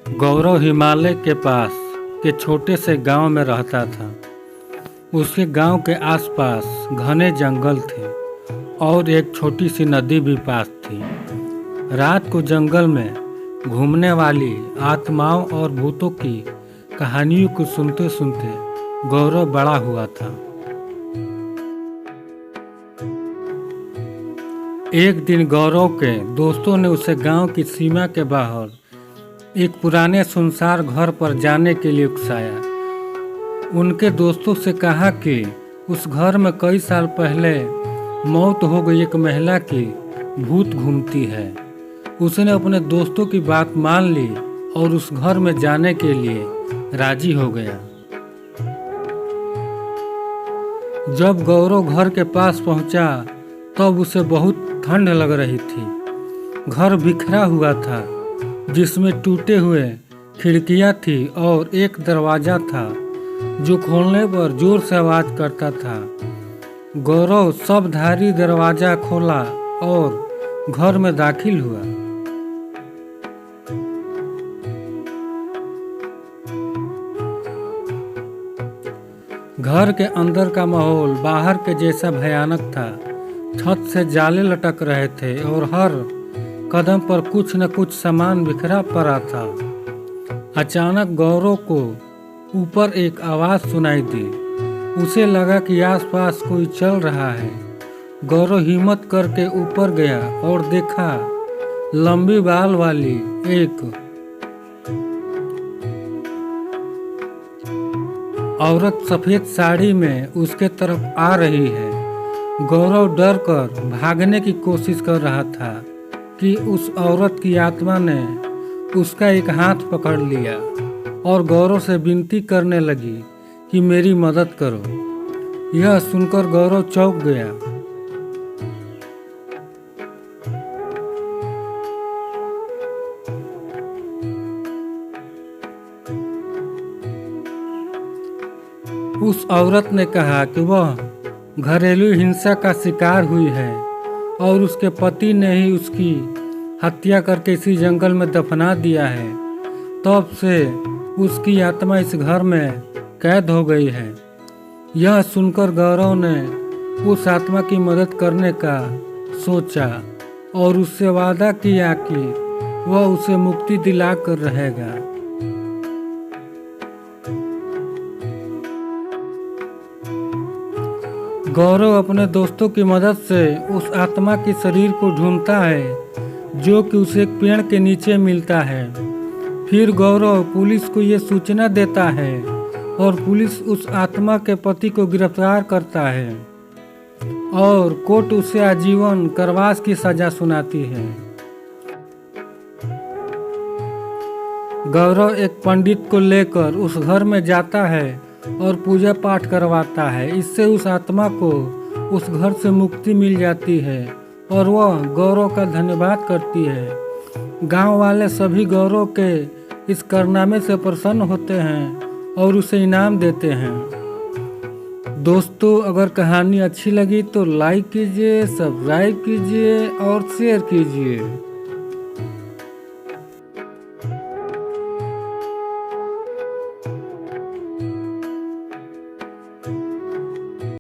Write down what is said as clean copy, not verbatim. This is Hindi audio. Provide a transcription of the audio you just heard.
गौरव हिमालय के पास के छोटे से गांव में रहता था। उसके गांव के आसपास घने जंगल थे और एक छोटी सी नदी भी पास थी। रात को जंगल में घूमने वाली आत्माओं और भूतों की कहानियों को सुनते सुनते गौरव बड़ा हुआ था। एक दिन गौरव के दोस्तों ने उसे गांव की सीमा के बाहर एक पुराने सुनसान घर पर जाने के लिए उकसाया। उनके दोस्तों से कहा कि उस घर में कई साल पहले मौत हो गई एक महिला की भूत घूमती है। उसने अपने दोस्तों की बात मान ली और उस घर में जाने के लिए राजी हो गया। जब गौरव घर के पास पहुंचा तब उसे बहुत ठंड लग रही थी। घर बिखरा हुआ था जिसमें टूटे हुए खिड़कियां थी और एक दरवाजा था जो खोलने पर जोर से आवाज करता था। गौरव शवधारी दरवाजा खोला और घर में दाखिल हुआ। घर के अंदर का माहौल बाहर के जैसा भयानक था। छत से जाले लटक रहे थे और हर कदम पर कुछ न कुछ सामान बिखरा पड़ा था। अचानक गौरव को ऊपर एक आवाज सुनाई दी। उसे लगा कि आसपास कोई चल रहा है। गौरव हिम्मत करके ऊपर गया और देखा लंबी बाल वाली एक औरत सफेद साड़ी में उसके तरफ आ रही है। गौरव डर कर भागने की कोशिश कर रहा था कि उस औरत की आत्मा ने उसका एक हाथ पकड़ लिया और गौरव से विनती करने लगी कि मेरी मदद करो। यह सुनकर गौरव चौंक गया। उस औरत ने कहा कि वह घरेलू हिंसा का शिकार हुई है और उसके पति ने ही उसकी हत्या करके इसी जंगल में दफना दिया है। तब से उसकी आत्मा इस घर में कैद हो गई है। यह सुनकर गौरव ने उस आत्मा की मदद करने का सोचा और उससे वादा किया कि वह उसे मुक्ति दिलाकर रहेगा। गौरव अपने दोस्तों की मदद से उस आत्मा के शरीर को ढूंढता है जो कि उसे एक पेड़ के नीचे मिलता है। फिर गौरव पुलिस को यह सूचना देता है और पुलिस उस आत्मा के पति को गिरफ्तार करता है और कोर्ट उसे आजीवन कारावास की सजा सुनाती है। गौरव एक पंडित को लेकर उस घर में जाता है और पूजा पाठ करवाता है। इससे उस आत्मा को उस घर से मुक्ति मिल जाती है और वह गौरव का धन्यवाद करती है। गांव वाले सभी गौरव के इस कारनामे से प्रसन्न होते हैं और उसे इनाम देते हैं। दोस्तों, अगर कहानी अच्छी लगी तो लाइक कीजिए, सब्सक्राइब कीजिए और शेयर कीजिए।